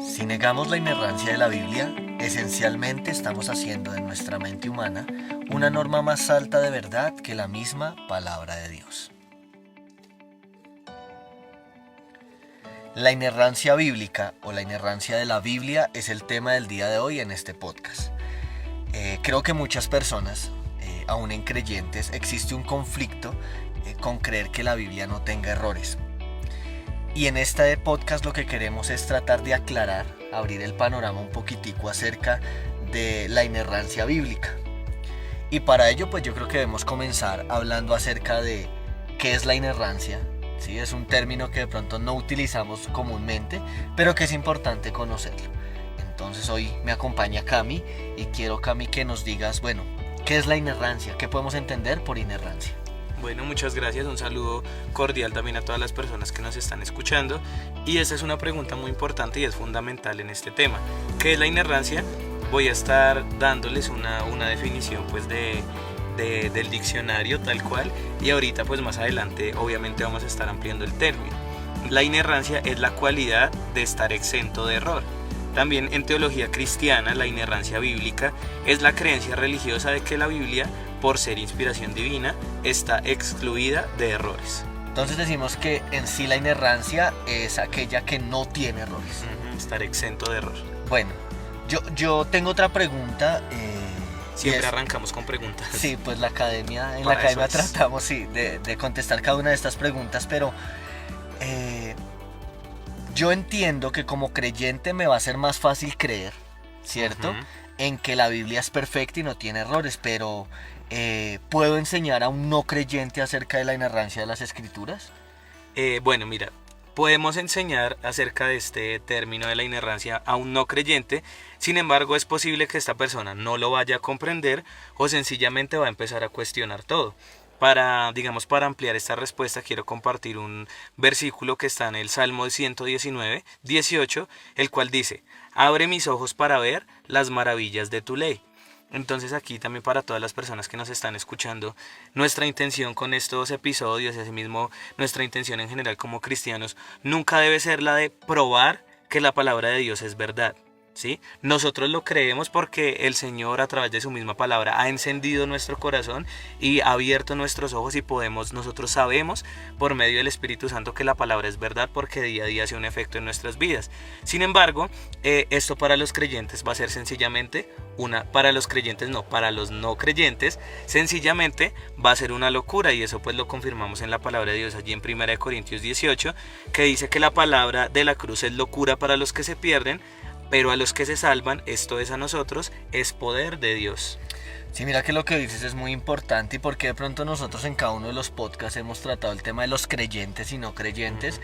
Si negamos la inerrancia de la Biblia, esencialmente estamos haciendo de nuestra mente humana una norma más alta de verdad que la misma palabra de Dios. La inerrancia bíblica o la inerrancia de la Biblia es el tema del día de hoy en este podcast. Creo que muchas personas, aún en creyentes, existe un conflicto con creer que la Biblia no tenga errores. Y en este podcast lo que queremos es tratar de aclarar, abrir el panorama un poquitico acerca de la inerrancia bíblica. Y para ello pues yo creo que debemos comenzar hablando acerca de qué es la inerrancia. ¿Sí? Es un término que de pronto no utilizamos comúnmente, pero que es importante conocerlo. Entonces hoy me acompaña Cami y quiero, Cami, que nos digas, bueno, ¿qué es la inerrancia? ¿Qué podemos entender por inerrancia? Bueno, muchas gracias, un saludo cordial también a todas las personas que nos están escuchando. Y esta es una pregunta muy importante y es fundamental en este tema. ¿Qué es la inerrancia? Voy a estar dándoles una definición pues del diccionario tal cual, y ahorita pues más adelante obviamente vamos a estar ampliando el término. La inerrancia es la cualidad de estar exento de error. También en teología cristiana, la inerrancia bíblica es la creencia religiosa de que la Biblia, por ser inspiración divina, está excluida de errores. Entonces decimos que en sí la inerrancia es aquella que no tiene errores. Estar exento de error. Bueno, yo tengo otra pregunta. Siempre arrancamos con preguntas. Sí, pues en la academia Para tratamos de contestar cada una de estas preguntas, pero yo entiendo que como creyente me va a ser más fácil creer, ¿cierto? En que la Biblia es perfecta y no tiene errores, pero ¿puedo enseñar a un no creyente acerca de la inerrancia de las Escrituras? Bueno, mira, podemos enseñar acerca de este término de la inerrancia a un no creyente. Sin embargo, es posible que esta persona no lo vaya a comprender o sencillamente va a empezar a cuestionar todo. Para ampliar esta respuesta, quiero compartir un versículo que está en el Salmo 119, 18, el cual dice: abre mis ojos para ver las maravillas de tu ley. Entonces aquí también para todas las personas que nos están escuchando, nuestra intención con estos episodios y asimismo nuestra intención en general como cristianos nunca debe ser la de probar que la palabra de Dios es verdad. ¿Sí? Nosotros lo creemos porque el Señor a través de su misma palabra ha encendido nuestro corazón y ha abierto nuestros ojos y nosotros sabemos por medio del Espíritu Santo que la palabra es verdad porque día a día hace un efecto en nuestras vidas. Sin embargo, esto para los creyentes va a ser sencillamente para los no creyentes sencillamente va a ser una locura, y eso pues lo confirmamos en la palabra de Dios allí en 1 Corintios 18, que dice que la palabra de la cruz es locura para los que se pierden, pero a los que se salvan, esto es a nosotros, es poder de Dios. Sí, mira que lo que dices es muy importante, y porque de pronto nosotros en cada uno de los podcasts hemos tratado el tema de los creyentes y no creyentes,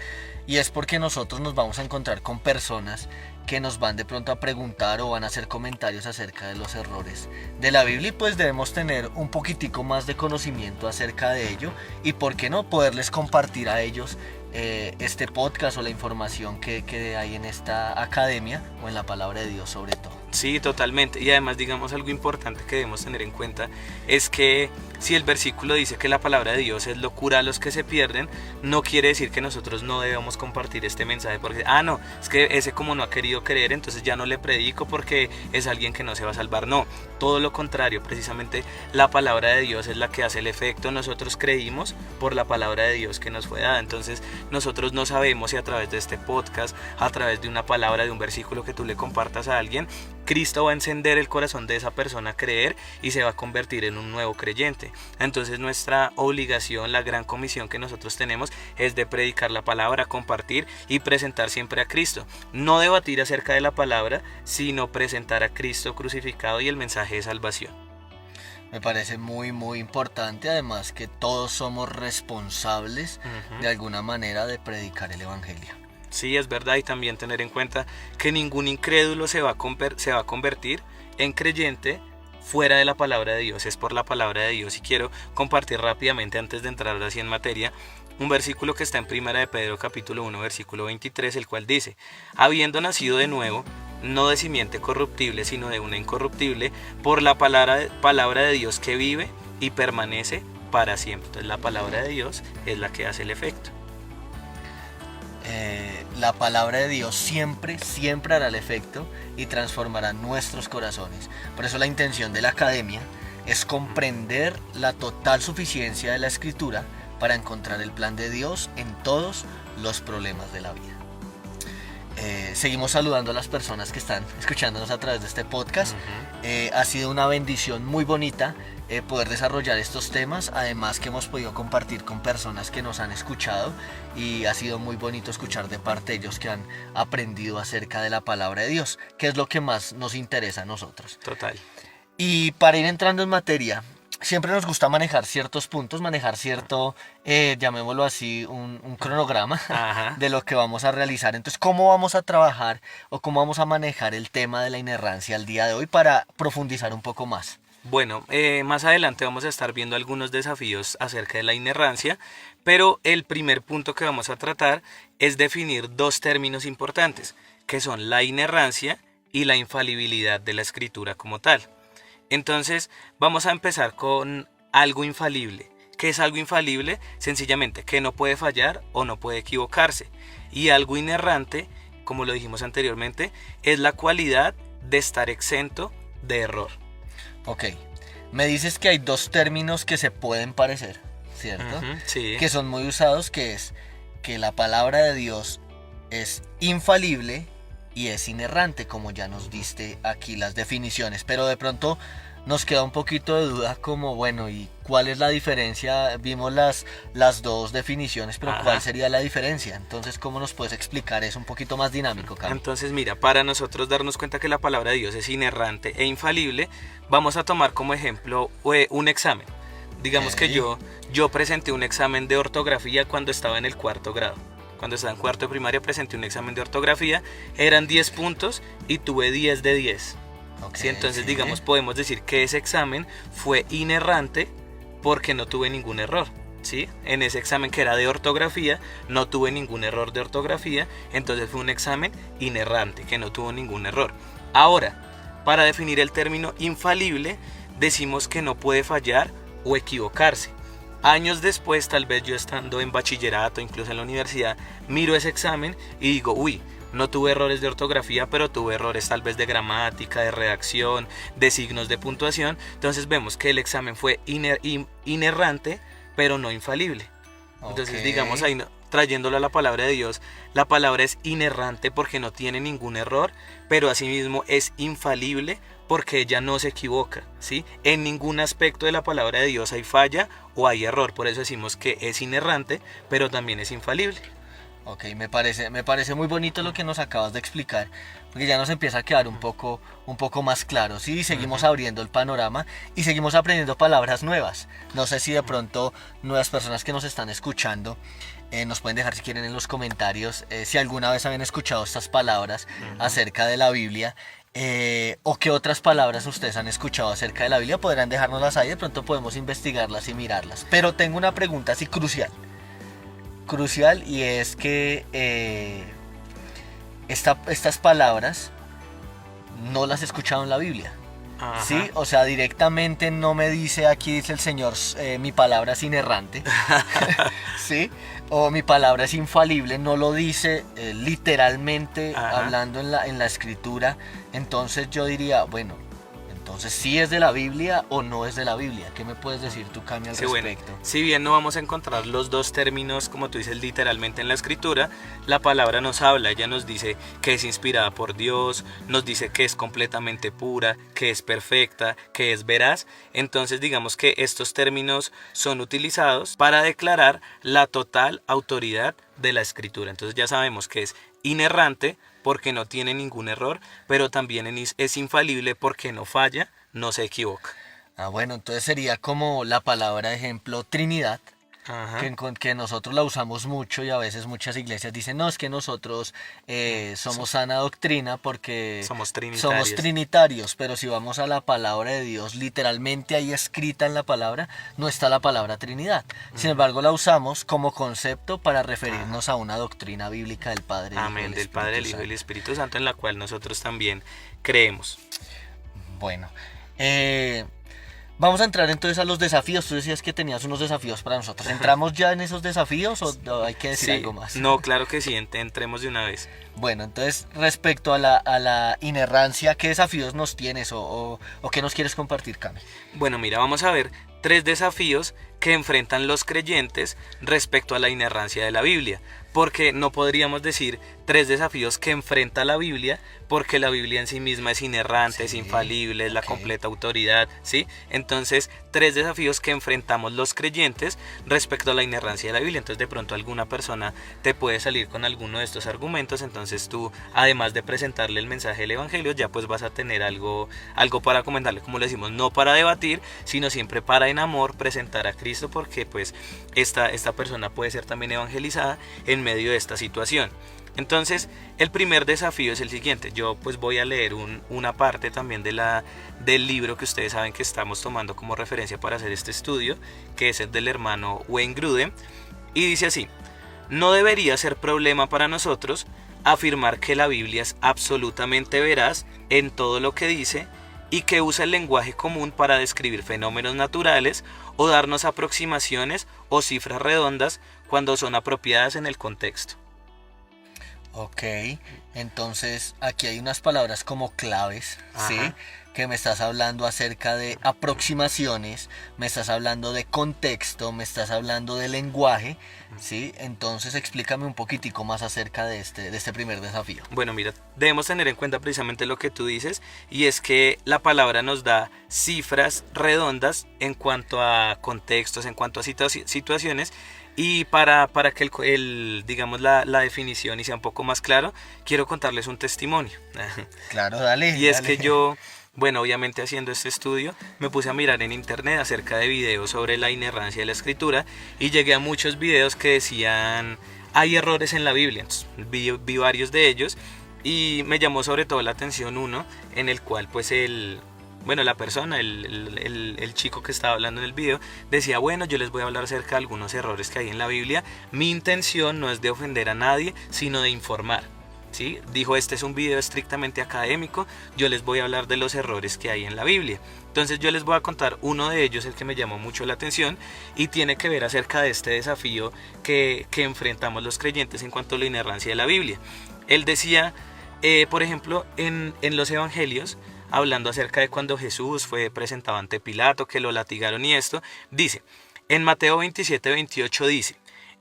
y es porque nosotros nos vamos a encontrar con personas que nos van de pronto a preguntar o van a hacer comentarios acerca de los errores de la Biblia, y pues debemos tener un poquitico más de conocimiento acerca de ello, y por qué no poderles compartir a ellos este podcast o la información que hay en esta academia o en la palabra de Dios sobre todo. Sí, totalmente. Y además, algo importante que debemos tener en cuenta es que si el versículo dice que la palabra de Dios es locura a los que se pierden, no quiere decir que nosotros no debemos compartir este mensaje porque, no, es que ese como no ha querido creer, entonces ya no le predico porque es alguien que no se va a salvar. No, todo lo contrario, precisamente la palabra de Dios es la que hace el efecto. Nosotros creímos por la palabra de Dios que nos fue dada. Entonces nosotros no sabemos si a través de este podcast, a través de una palabra, de un versículo que tú le compartas a alguien, Cristo va a encender el corazón de esa persona a creer y se va a convertir en un nuevo creyente. Entonces nuestra obligación, la gran comisión que nosotros tenemos es de predicar la palabra, compartir y presentar siempre a Cristo. No debatir acerca de la palabra, sino presentar a Cristo crucificado y el mensaje de salvación. Me parece muy muy importante, además que todos somos responsables de alguna manera de predicar el evangelio. Sí, es verdad, y también tener en cuenta que ningún incrédulo se va a convertir en creyente fuera de la palabra de Dios, es por la palabra de Dios. Y quiero compartir rápidamente, antes de entrar así en materia, un versículo que está en 1 de Pedro capítulo 1 versículo 23, el cual dice: habiendo nacido de nuevo, no de simiente corruptible, sino de una incorruptible, por la palabra de Dios que vive y permanece para siempre. Entonces la palabra de Dios es la que hace el efecto. la palabra de Dios siempre, siempre hará el efecto y transformará nuestros corazones. Por eso la intención de la academia es comprender la total suficiencia de la Escritura para encontrar el plan de Dios en todos los problemas de la vida. Seguimos saludando a las personas que están escuchándonos a través de este podcast. Ha sido una bendición muy bonita poder desarrollar estos temas, además que hemos podido compartir con personas que nos han escuchado y ha sido muy bonito escuchar de parte de ellos que han aprendido acerca de la palabra de Dios, que es lo que más nos interesa a nosotros. Total. Y para ir entrando en materia, siempre nos gusta manejar ciertos puntos, manejar cierto, llamémoslo así, un cronograma de lo que vamos a realizar. Entonces, ¿cómo vamos a trabajar o cómo vamos a manejar el tema de la inerrancia al día de hoy para profundizar un poco más? Bueno, más adelante vamos a estar viendo algunos desafíos acerca de la inerrancia, pero el primer punto que vamos a tratar es definir dos términos importantes, que son la inerrancia y la infalibilidad de la Escritura como tal. Entonces, vamos a empezar con algo infalible. ¿Qué es algo infalible? Sencillamente que no puede fallar o no puede equivocarse. Y algo inerrante, como lo dijimos anteriormente, es la cualidad de estar exento de error. Ok, me dices que hay dos términos que se pueden parecer, ¿cierto? Sí. Que son muy usados, que es que la palabra de Dios es infalible y es inerrante, como ya nos diste aquí las definiciones, pero de pronto nos queda un poquito de duda como, bueno, ¿y cuál es la diferencia? Vimos las dos definiciones, pero ¿cuál sería la diferencia? Entonces, ¿cómo nos puedes explicar eso un poquito más dinámico, Carlos? Entonces, mira, para nosotros darnos cuenta que la palabra de Dios es inerrante e infalible, vamos a tomar como ejemplo un examen. Digamos que yo presenté un examen de ortografía cuando estaba en el 4º grado. Cuando estaba en 4º de primaria presenté un examen de ortografía, eran 10 puntos y tuve 10 de 10. Okay, ¿sí? Entonces, sí, digamos, podemos decir que ese examen fue inerrante porque no tuve ningún error. ¿sí? En ese examen que era de ortografía, no tuve ningún error de ortografía, entonces fue un examen inerrante, que no tuvo ningún error. Ahora, para definir el término infalible, decimos que no puede fallar o equivocarse. Años después, tal vez yo estando en bachillerato, incluso en la universidad, miro ese examen y digo, uy, no tuve errores de ortografía, pero tuve errores tal vez de gramática, de redacción, de signos de puntuación. Entonces vemos que el examen fue inerrante, pero no infalible. Entonces digamos ahí, trayéndolo a la palabra de Dios, la palabra es inerrante porque no tiene ningún error, pero asimismo es infalible porque ella no se equivoca, ¿sí? En ningún aspecto de la palabra de Dios hay falla o hay error, por eso decimos que es inerrante, pero también es infalible. Ok, me parece muy bonito lo que nos acabas de explicar, porque ya nos empieza a quedar un poco más claro, ¿sí? Seguimos abriendo el panorama y seguimos aprendiendo palabras nuevas. No sé si de pronto nuevas personas que nos están escuchando nos pueden dejar si quieren en los comentarios si alguna vez habían escuchado estas palabras acerca de la Biblia. O qué otras palabras ustedes han escuchado acerca de la Biblia, podrán dejárnoslas ahí, de pronto podemos investigarlas y mirarlas. Pero tengo una pregunta así crucial, y es que estas palabras no las he escuchado en la Biblia. ¿Sí? O sea, directamente no me dice, aquí dice el Señor, mi palabra es inerrante, ¿sí? O mi palabra es infalible, no lo dice literalmente hablando en la Escritura. Entonces yo diría, bueno, entonces ¿sí es de la Biblia o no es de la Biblia? ¿Qué me puedes decir tú, Cami, al respecto? Bueno, si bien no vamos a encontrar los dos términos, como tú dices, literalmente en la Escritura, la palabra nos habla, ella nos dice que es inspirada por Dios, nos dice que es completamente pura, que es perfecta, que es veraz. Entonces digamos que estos términos son utilizados para declarar la total autoridad de la Escritura. Entonces ya sabemos que es inerrante porque no tiene ningún error, pero también es infalible porque no falla, no se equivoca. Bueno, entonces sería como la palabra, ejemplo, Trinidad, que nosotros la usamos mucho y a veces muchas iglesias dicen, no, es que nosotros somos sana doctrina porque somos trinitarios, pero si vamos a la palabra de Dios, literalmente ahí escrita en la palabra, no está la palabra Trinidad. Sin embargo, la usamos como concepto para referirnos a una doctrina bíblica del Padre, del Padre, el Hijo y el Espíritu Santo, en la cual nosotros también creemos. Bueno, Vamos a entrar entonces a los desafíos. Tú decías que tenías unos desafíos para nosotros. ¿Entramos ya en esos desafíos o hay que decir Sí, algo más? no, claro que sí, entremos de una vez. Bueno, entonces respecto a la inerrancia, ¿qué desafíos nos tienes o qué nos quieres compartir, Cami? Bueno, mira, vamos a ver 3 desafíos que enfrentan los creyentes respecto a la inerrancia de la Biblia. Porque no podríamos decir 3 desafíos que enfrenta la Biblia, porque la Biblia en sí misma es inerrante, es Sí, infalible, es la ok. completa autoridad, ¿sí? Entonces, 3 desafíos que enfrentamos los creyentes respecto a la inerrancia de la Biblia. Entonces, de pronto alguna persona te puede salir con alguno de estos argumentos, entonces tú, además de presentarle el mensaje del Evangelio, ya pues vas a tener algo para comentarle, como le decimos, no para debatir, sino siempre para en amor presentar a Cristo, porque pues esta persona puede ser también evangelizada en medio de esta situación. Entonces, el primer desafío es el siguiente. Yo pues voy a leer una parte también del libro que ustedes saben que estamos tomando como referencia para hacer este estudio, que es el del hermano Wayne Grudem, y dice así: no debería ser problema para nosotros afirmar que la Biblia es absolutamente veraz en todo lo que dice y que usa el lenguaje común para describir fenómenos naturales o darnos aproximaciones o cifras redondas cuando son apropiadas en el contexto. Ok, entonces aquí hay unas palabras como claves, ¿sí? Ajá. Que me estás hablando acerca de aproximaciones, me estás hablando de contexto, me estás hablando de lenguaje, ¿sí? Entonces explícame un poquitico más acerca de este primer desafío. Bueno, mira, debemos tener en cuenta precisamente lo que tú dices, y es que la palabra nos da cifras redondas en cuanto a contextos, en cuanto a situaciones, y para que digamos la definición y sea un poco más claro, quiero contarles un testimonio. Claro, dale. Y es dale. que yo, bueno, obviamente haciendo este estudio, me puse a mirar en internet acerca de videos sobre la inerrancia de la escritura y llegué a muchos videos que decían: hay errores en la Biblia. Entonces, vi varios de ellos y me llamó sobre todo la atención uno en el cual pues la persona, el chico que estaba hablando en el video, decía: bueno, yo les voy a hablar acerca de algunos errores que hay en la Biblia. Mi intención no es de ofender a nadie, sino de informar. ¿Sí? Dijo: este es un video estrictamente académico, yo les voy a hablar de los errores que hay en la Biblia. Entonces yo les voy a contar uno de ellos, el que me llamó mucho la atención, y tiene que ver acerca de este desafío que enfrentamos los creyentes en cuanto a la inerrancia de la Biblia. Él decía, por ejemplo, en los evangelios, hablando acerca de cuando Jesús fue presentado ante Pilato, que lo latigaron y esto, dice, en Mateo 27-28 dice: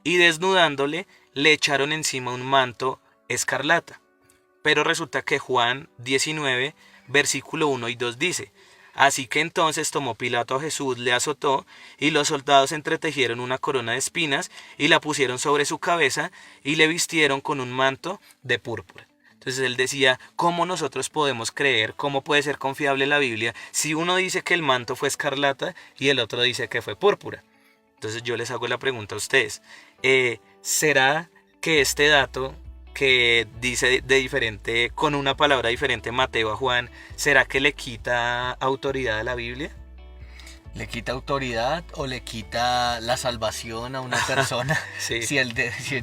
y desnudándole, le echaron encima un manto escarlata. Pero resulta que Juan 19, versículo 1 y 2 dice: así que entonces tomó Pilato a Jesús, le azotó, y los soldados entretejieron una corona de espinas y la pusieron sobre su cabeza y le vistieron con un manto de púrpura. Entonces él decía: ¿cómo nosotros podemos creer, cómo puede ser confiable la Biblia si uno dice que el manto fue escarlata y el otro dice que fue púrpura? Entonces yo les hago la pregunta a ustedes: ¿será que este dato que dice de diferente, con una palabra diferente, Mateo a Juan, será que le quita autoridad a la Biblia? ¿Le quita autoridad o le quita la salvación a una persona? Sí. Si él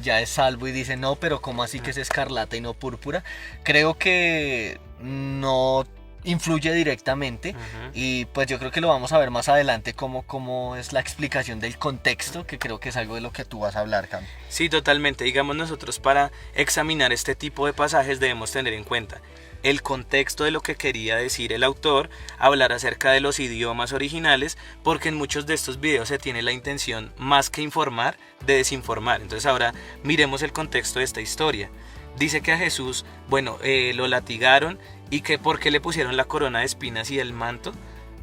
ya es salvo y dice: no, pero ¿cómo así que es escarlata y no púrpura? Creo que no influye directamente. Ujú. Y pues yo creo que lo vamos a ver más adelante cómo es la explicación del contexto, que creo que es algo de lo que tú vas a hablar, Cam. Sí, totalmente. Digamos, nosotros para examinar este tipo de pasajes debemos tener en cuenta el contexto de lo que quería decir el autor, hablar acerca de los idiomas originales, porque en muchos de estos videos se tiene la intención, más que informar, de desinformar. Entonces ahora miremos el contexto de esta historia. Dice que a Jesús, lo latigaron, y que ¿por qué le pusieron la corona de espinas y el manto?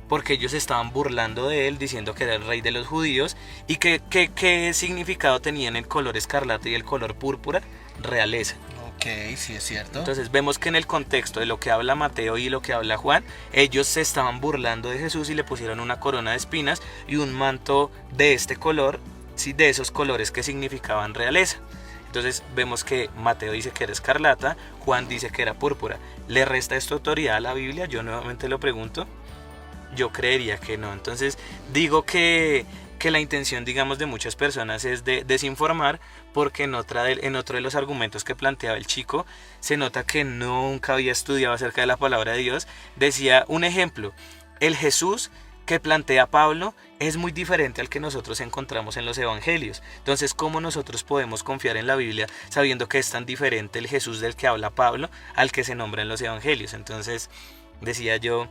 Porque ellos estaban burlando de él, diciendo que era el rey de los judíos, y qué significado tenían el color escarlata y el color púrpura: realeza. Ok, sí es cierto. Entonces vemos que en el contexto de lo que habla Mateo y lo que habla Juan, ellos se estaban burlando de Jesús y le pusieron una corona de espinas y un manto de este color, sí, de esos colores que significaban realeza. Entonces vemos que Mateo dice que era escarlata, Juan dice que era púrpura. ¿Le resta esto autoridad a la Biblia? Yo nuevamente lo pregunto. Yo creería que no. Entonces digo que la intención, digamos, de muchas personas es de desinformar, porque en otro de los argumentos que planteaba el chico se nota que nunca había estudiado acerca de la palabra de Dios. Decía un ejemplo: el Jesús que plantea Pablo es muy diferente al que nosotros encontramos en los evangelios. Entonces, ¿cómo nosotros podemos confiar en la Biblia sabiendo que es tan diferente el Jesús del que habla Pablo al que se nombra en los evangelios? Entonces, decía yo,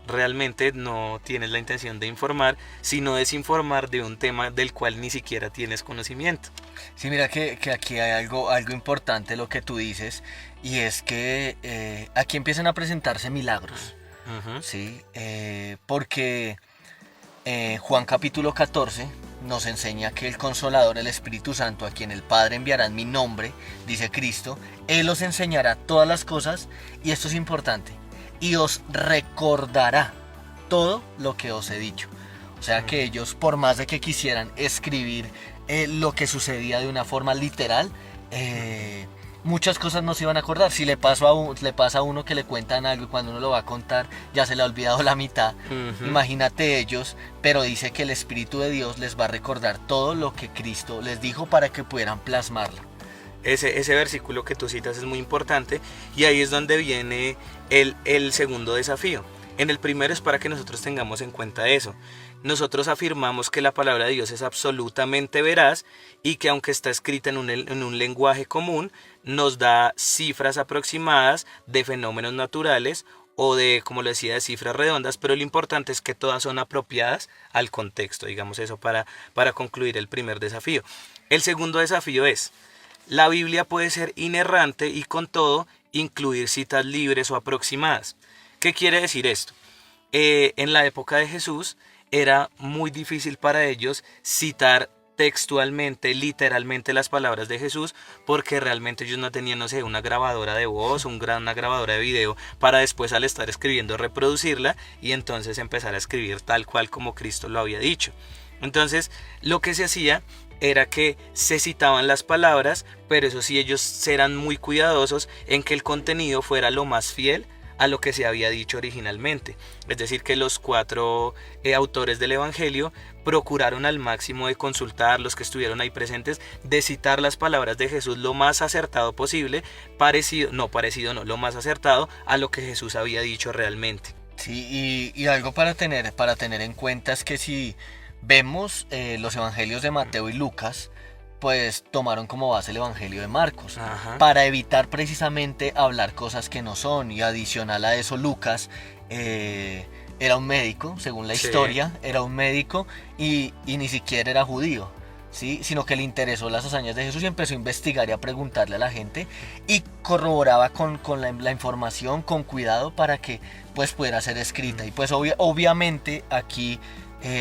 realmente no tienes la intención de informar, sino desinformar de un tema del cual ni siquiera tienes conocimiento. Sí, mira que aquí hay algo importante lo que tú dices, y es que aquí empiezan a presentarse milagros, Uh-huh. ¿sí? Porque Juan capítulo 14 nos enseña que el Consolador, el Espíritu Santo, a quien el Padre enviará en mi nombre, dice Cristo, Él os enseñará todas las cosas, y esto es importante, y os recordará todo lo que os he dicho. O sea que ellos, por más de que quisieran escribir lo que sucedía de una forma literal, muchas cosas no se iban a acordar. Si le pasa a uno que le cuentan algo y cuando uno lo va a contar ya se le ha olvidado la mitad, imagínate ellos, pero dice que el Espíritu de Dios les va a recordar todo lo que Cristo les dijo para que pudieran plasmarlo. Ese versículo que tú citas es muy importante, y ahí es donde viene el segundo desafío. En el primero es para que nosotros tengamos en cuenta eso. Nosotros afirmamos que la palabra de Dios es absolutamente veraz y que aunque está escrita en un lenguaje común, nos da cifras aproximadas de fenómenos naturales o de, como lo decía, de cifras redondas, pero lo importante es que todas son apropiadas al contexto, digamos eso, para concluir el primer desafío. El segundo desafío es: la Biblia puede ser inerrante y con todo incluir citas libres o aproximadas. ¿Qué quiere decir esto? En la época de Jesús era muy difícil para ellos citar textualmente, literalmente las palabras de Jesús, porque realmente ellos no tenían, no sé, una grabadora de voz, una grabadora de video para después, al estar escribiendo, reproducirla y entonces empezar a escribir tal cual como Cristo lo había dicho. Entonces, lo que se hacía era que se citaban las palabras, pero eso sí, ellos eran muy cuidadosos en que el contenido fuera lo más fiel a lo que se había dicho originalmente. Es decir, que los 4 autores del Evangelio procuraron al máximo de consultar, los que estuvieron ahí presentes, de citar las palabras de Jesús lo más acertado posible, lo más acertado a lo que Jesús había dicho realmente. Sí, y algo para tener en cuenta es que si vemos los evangelios de Mateo y Lucas, pues tomaron como base el evangelio de Marcos. Ajá. Para evitar precisamente hablar cosas que no son. Y adicional a eso, Lucas era un médico, según la historia, era un médico y ni siquiera era judío, ¿sí? Sino que le interesó las hazañas de Jesús y empezó a investigar y a preguntarle a la gente y corroboraba con la información con cuidado para que pues pudiera ser escrita. Y pues obviamente aquí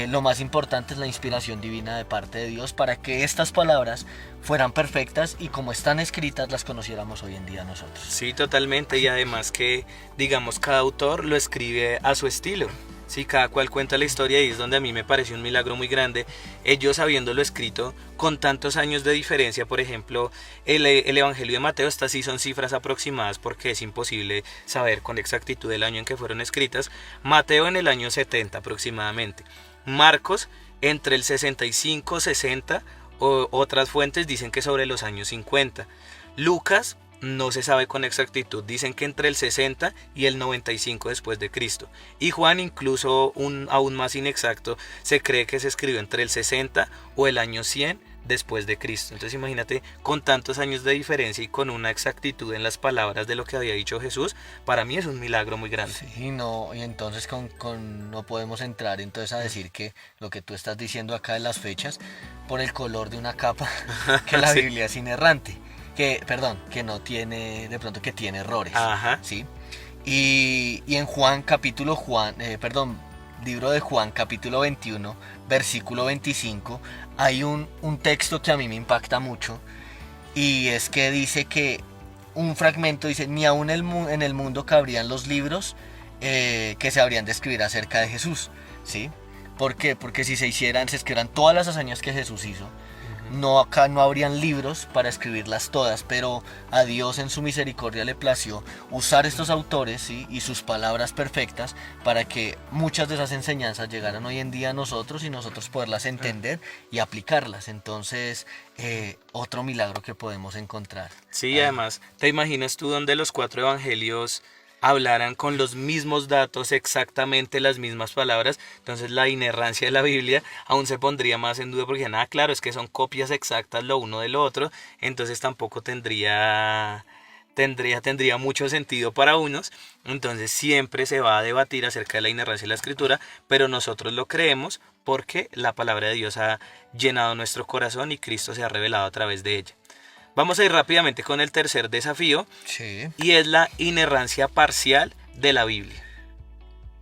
lo más importante es la inspiración divina de parte de Dios para que estas palabras fueran perfectas y como están escritas las conociéramos hoy en día nosotros. Sí, totalmente, y además que, digamos, cada autor lo escribe a su estilo. Sí, cada cual cuenta la historia, y es donde a mí me pareció un milagro muy grande, ellos habiéndolo escrito con tantos años de diferencia. Por ejemplo, el Evangelio de Mateo, estas sí son cifras aproximadas porque es imposible saber con exactitud el año en que fueron escritas. Mateo en el año 70 aproximadamente. Marcos entre el 65, 60, otras fuentes dicen que sobre los años 50. Lucas no se sabe con exactitud, dicen que entre el 60 y el 95 después de Cristo. Y Juan, incluso aún más inexacto, se cree que se escribió entre el 60 o el año 100 después de Cristo. Entonces imagínate, con tantos años de diferencia y con una exactitud en las palabras de lo que había dicho Jesús, para mí es un milagro muy grande. Sí, no, y entonces no podemos entrar entonces a decir que lo que tú estás diciendo acá de las fechas, por el color de una capa, que la Sí. Biblia es inerrante, que no tiene, de pronto que tiene errores. Ajá. ¿Sí? Y en libro de Juan, capítulo 21, versículo 25, hay un texto que a mí me impacta mucho, y es que dice que un fragmento dice: ni aún en el mundo cabrían los libros que se habrían de escribir acerca de Jesús, ¿sí? ¿Por qué? Porque si se escribieran todas las hazañas que Jesús hizo, acá no habrían libros para escribirlas todas, pero a Dios en su misericordia le plació usar estos autores, ¿sí? Y sus palabras perfectas para que muchas de esas enseñanzas llegaran hoy en día a nosotros y nosotros poderlas entender y aplicarlas. Entonces, otro milagro que podemos encontrar. Sí, además, ¿te imaginas tú donde los 4 evangelios hablaran con los mismos datos, exactamente las mismas palabras, entonces la inerrancia de la Biblia aún se pondría más en duda porque nada, claro, es que son copias exactas lo uno del otro, entonces tampoco tendría mucho sentido para unos, entonces siempre se va a debatir acerca de la inerrancia de la escritura, pero nosotros lo creemos porque la palabra de Dios ha llenado nuestro corazón y Cristo se ha revelado a través de ella. Vamos a ir rápidamente con el tercer desafío, Sí. y es la inerrancia parcial de la Biblia.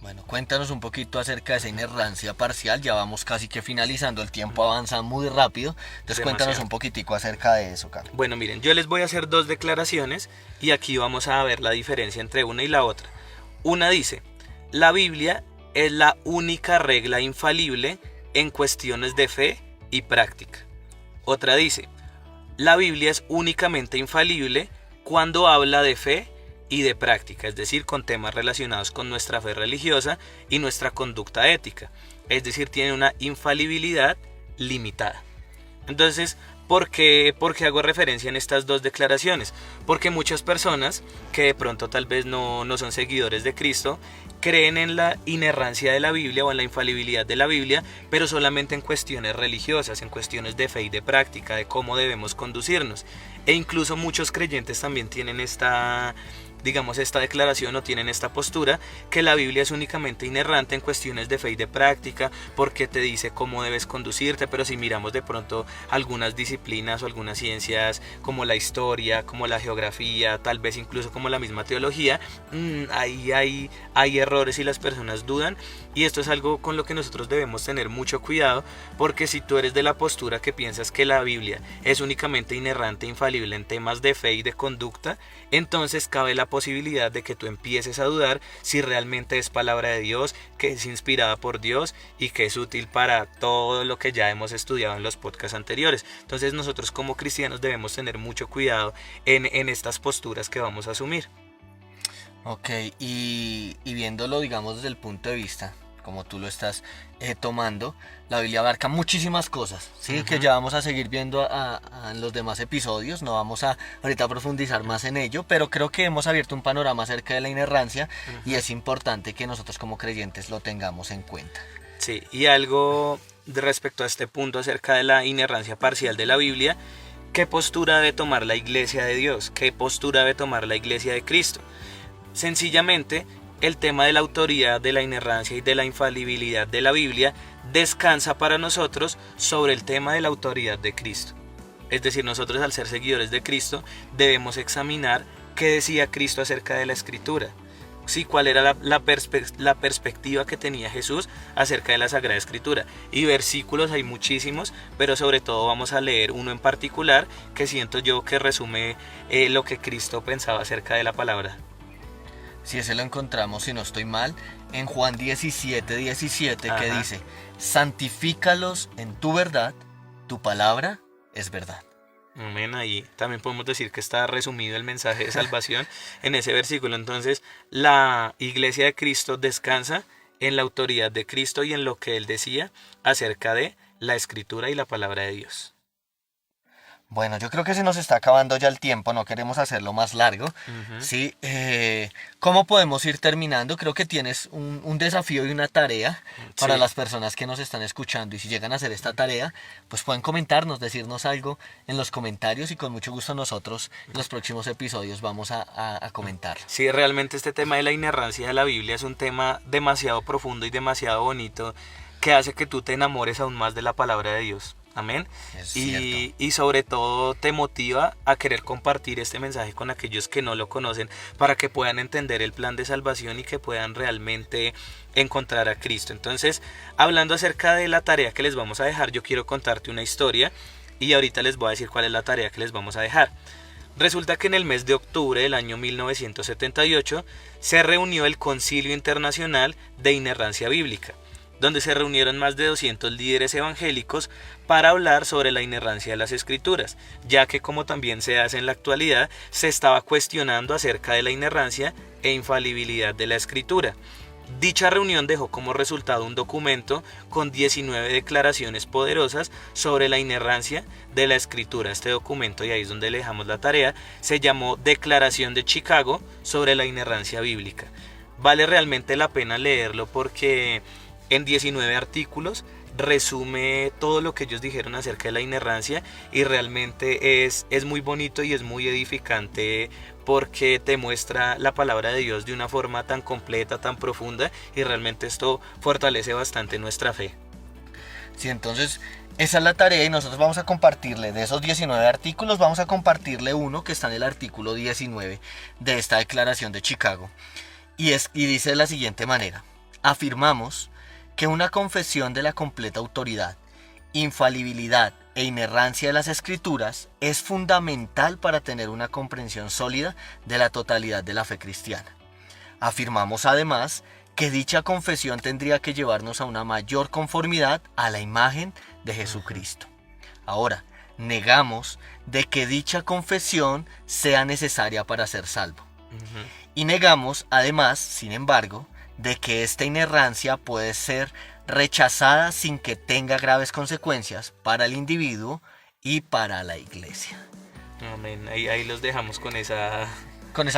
Bueno, cuéntanos un poquito acerca de esa inerrancia parcial. Ya vamos casi que finalizando, el tiempo avanza muy rápido. Entonces cuéntanos Demasiado. un poquitico acerca de eso, Carlos. Bueno, miren, yo les voy a hacer dos declaraciones y aquí vamos a ver la diferencia entre una y la otra. Una dice, la Biblia es la única regla infalible en cuestiones de fe y práctica. Otra dice, la Biblia es únicamente infalible cuando habla de fe y de práctica, es decir, con temas relacionados con nuestra fe religiosa y nuestra conducta ética. Es decir, tiene una infalibilidad limitada. Entonces, ¿por qué hago referencia en estas dos declaraciones? Porque muchas personas que de pronto tal vez no son seguidores de Cristo creen en la inerrancia de la Biblia o en la infalibilidad de la Biblia, pero solamente en cuestiones religiosas, en cuestiones de fe y de práctica, de cómo debemos conducirnos. E incluso muchos creyentes también tienen esta declaración o tienen esta postura que la Biblia es únicamente inerrante en cuestiones de fe y de práctica porque te dice cómo debes conducirte, pero si miramos de pronto algunas disciplinas o algunas ciencias como la historia, como la geografía, tal vez incluso como la misma teología, ahí hay errores y las personas dudan, y esto es algo con lo que nosotros debemos tener mucho cuidado, porque si tú eres de la postura que piensas que la Biblia es únicamente inerrante e infalible en temas de fe y de conducta, entonces cabe la posibilidad de que tú empieces a dudar si realmente es palabra de Dios, que es inspirada por Dios y que es útil para todo lo que ya hemos estudiado en los podcasts anteriores. Entonces nosotros como cristianos debemos tener mucho cuidado en estas posturas que vamos a asumir. Ok, y viéndolo, digamos, desde el punto de vista, como tú lo estás tomando, la Biblia abarca muchísimas cosas, ¿sí? Ujú. Que ya vamos a seguir viendo en los demás episodios, no vamos a ahorita profundizar más en ello, pero creo que hemos abierto un panorama acerca de la inerrancia y es importante que nosotros como creyentes lo tengamos en cuenta. Sí, y algo respecto a este punto acerca de la inerrancia parcial de la Biblia, ¿qué postura debe tomar la Iglesia de Dios? ¿Qué postura debe tomar la Iglesia de Cristo? Sencillamente, el tema de la autoridad, de la inerrancia y de la infalibilidad de la Biblia descansa para nosotros sobre el tema de la autoridad de Cristo. Es decir, nosotros al ser seguidores de Cristo debemos examinar qué decía Cristo acerca de la Escritura. Sí, cuál era la perspectiva que tenía Jesús acerca de la Sagrada Escritura. Y versículos hay muchísimos, pero sobre todo vamos a leer uno en particular que siento yo que resume lo que Cristo pensaba acerca de la palabra. Si ese lo encontramos, si no estoy mal, en Juan 17:17 que Ajá. dice, santifícalos en tu verdad, tu palabra es verdad. Amén. Ahí también podemos decir que está resumido el mensaje de salvación en ese versículo. Entonces, la Iglesia de Cristo descansa en la autoridad de Cristo y en lo que Él decía acerca de la Escritura y la palabra de Dios. Bueno, yo creo que se nos está acabando ya el tiempo, no queremos hacerlo más largo. Ujú. Sí, ¿cómo podemos ir terminando? Creo que tienes un desafío y una tarea para Sí. las personas que nos están escuchando, y si llegan a hacer esta tarea, pues pueden comentarnos, decirnos algo en los comentarios, y con mucho gusto nosotros en los próximos episodios vamos a comentar. Sí, realmente este tema de la inerrancia de la Biblia es un tema demasiado profundo y demasiado bonito que hace que tú te enamores aún más de la palabra de Dios. Amén. Es cierto. Y sobre todo te motiva a querer compartir este mensaje con aquellos que no lo conocen para que puedan entender el plan de salvación y que puedan realmente encontrar a Cristo. Entonces, hablando acerca de la tarea que les vamos a dejar, yo quiero contarte una historia y ahorita les voy a decir cuál es la tarea que les vamos a dejar. Resulta que en el mes de octubre del año 1978 se reunió el Concilio Internacional de Inerrancia Bíblica, donde se reunieron más de 200 líderes evangélicos para hablar sobre la inerrancia de las Escrituras, ya que, como también se hace en la actualidad, se estaba cuestionando acerca de la inerrancia e infalibilidad de la Escritura. Dicha reunión dejó como resultado un documento con 19 declaraciones poderosas sobre la inerrancia de la escritura. Este documento, y ahí es donde le dejamos la tarea, se llamó Declaración de Chicago sobre la inerrancia bíblica. Vale realmente la pena leerlo porque en 19 artículos resume todo lo que ellos dijeron acerca de la inerrancia, y realmente es muy bonito y es muy edificante porque te muestra la palabra de Dios de una forma tan completa, tan profunda, y realmente esto fortalece bastante nuestra fe. Sí, entonces esa es la tarea y nosotros vamos a compartirle de esos 19 artículos, vamos a compartirle uno que está en el artículo 19 de esta Declaración de Chicago. Y dice de la siguiente manera: afirmamos que una confesión de la completa autoridad, infalibilidad e inerrancia de las escrituras es fundamental para tener una comprensión sólida de la totalidad de la fe cristiana. Afirmamos además que dicha confesión tendría que llevarnos a una mayor conformidad a la imagen de Jesucristo. Ahora, negamos de que dicha confesión sea necesaria para ser salvo. Y negamos además, sin embargo, de que esta inerrancia puede ser rechazada sin que tenga graves consecuencias para el individuo y para la iglesia. Amén. Ahí los dejamos con esa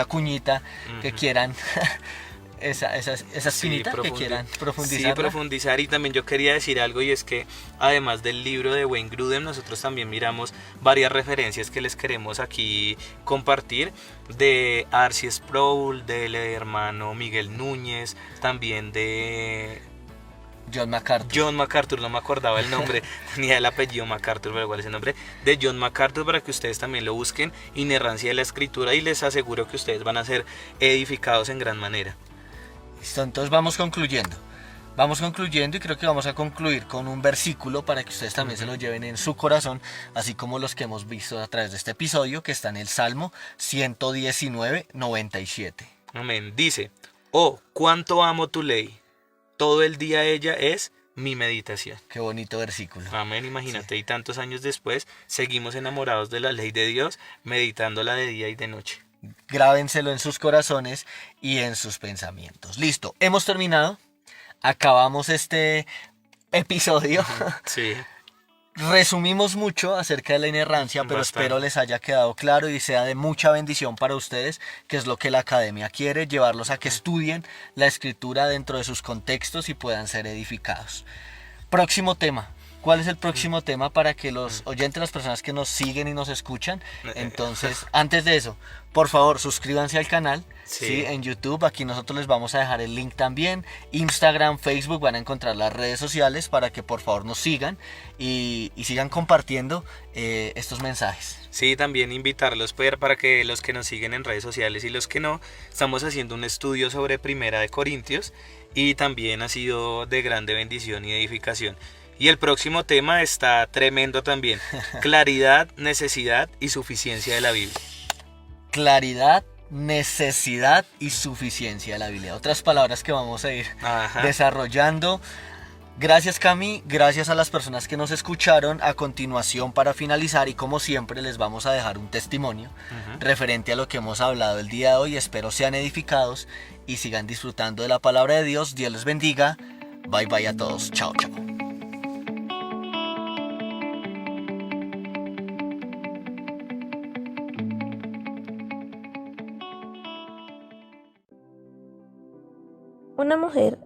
cuñita que quieran, esa espinita que quieran profundizar. Sí, profundizar. Y también yo quería decir algo, y es que además del libro de Wayne Grudem, nosotros también miramos varias referencias que les queremos aquí compartir, de R.C. Sproul, del hermano Miguel Núñez, también de John MacArthur, no me acordaba el nombre, tenía el apellido MacArthur, pero igual es el nombre de John MacArthur, para que ustedes también lo busquen, Inerrancia de la Escritura, y les aseguro que ustedes van a ser edificados en gran manera. Listo, entonces vamos concluyendo y creo que vamos a concluir con un versículo para que ustedes también se lo lleven en su corazón, así como los que hemos visto a través de este episodio, que está en el Salmo 119, 97. Amén. Dice: oh, cuánto amo tu ley, todo el día ella es mi meditación. Qué bonito versículo. Amén, imagínate, sí. Y tantos años después seguimos enamorados de la ley de Dios, meditándola de día y de noche. Grábenselo en sus corazones y en sus pensamientos. Listo, hemos terminado. Acabamos este episodio. Sí. Resumimos mucho acerca de la inerrancia, pero espero les haya quedado claro y sea de mucha bendición para ustedes, que es lo que la academia quiere, llevarlos a que estudien la escritura dentro de sus contextos y puedan ser edificados. Próximo tema. ¿Cuál es el próximo tema para que los oyentes, las personas que nos siguen y nos escuchan? Entonces, antes de eso, por favor, suscríbanse al canal, ¿sí? En YouTube. Aquí nosotros les vamos a dejar el link también. Instagram, Facebook, van a encontrar las redes sociales para que por favor nos sigan y sigan compartiendo estos mensajes. Sí, también invitarlos para que los que nos siguen en redes sociales y los que no, estamos haciendo un estudio sobre Primera de Corintios y también ha sido de grande bendición y edificación. Y el próximo tema está tremendo también: claridad, necesidad y suficiencia de la Biblia. Claridad, necesidad y suficiencia de la Biblia. Otras palabras que vamos a ir desarrollando. Gracias, Cami, gracias a las personas que nos escucharon. A continuación, para finalizar, y como siempre, les vamos a dejar un testimonio referente a lo que hemos hablado el día de hoy. Espero sean edificados y sigan disfrutando de la palabra de Dios. Dios les bendiga. Bye bye a todos. Chao, chao. Una mujer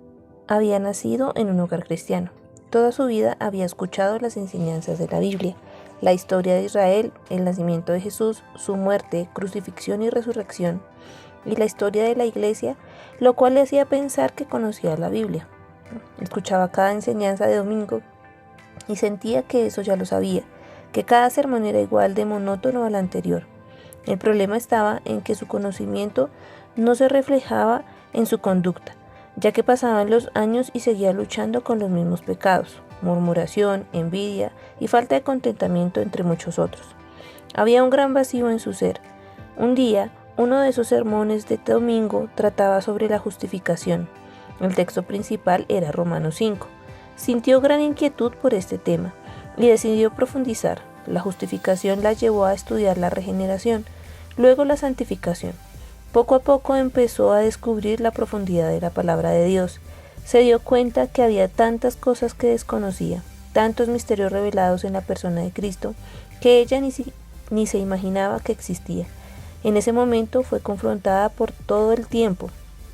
había nacido en un hogar cristiano. Toda su vida había escuchado las enseñanzas de la Biblia, la historia de Israel, el nacimiento de Jesús, su muerte, crucifixión y resurrección, y la historia de la iglesia, lo cual le hacía pensar que conocía la Biblia. Escuchaba cada enseñanza de domingo y sentía que eso ya lo sabía, que cada sermón era igual de monótono al anterior. El problema estaba en que su conocimiento no se reflejaba en su conducta, ya que pasaban los años y seguía luchando con los mismos pecados: murmuración, envidia y falta de contentamiento, entre muchos otros. Había un gran vacío en su ser. Un día, uno de esos sermones de domingo trataba sobre la justificación. El texto principal era Romanos 5. Sintió gran inquietud por este tema y decidió profundizar. La justificación la llevó a estudiar la regeneración, luego la santificación. Poco a poco empezó a descubrir la profundidad de la palabra de Dios. Se dio cuenta que había tantas cosas que desconocía, tantos misterios revelados en la persona de Cristo, que ella ni se imaginaba que existía. En ese momento fue confrontada por todo el tiempo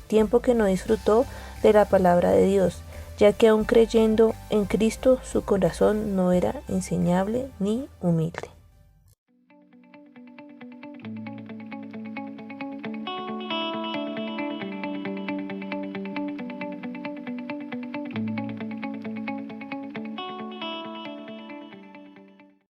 que no disfrutó de la palabra de Dios, ya que aun creyendo en Cristo, su corazón no era enseñable ni humilde.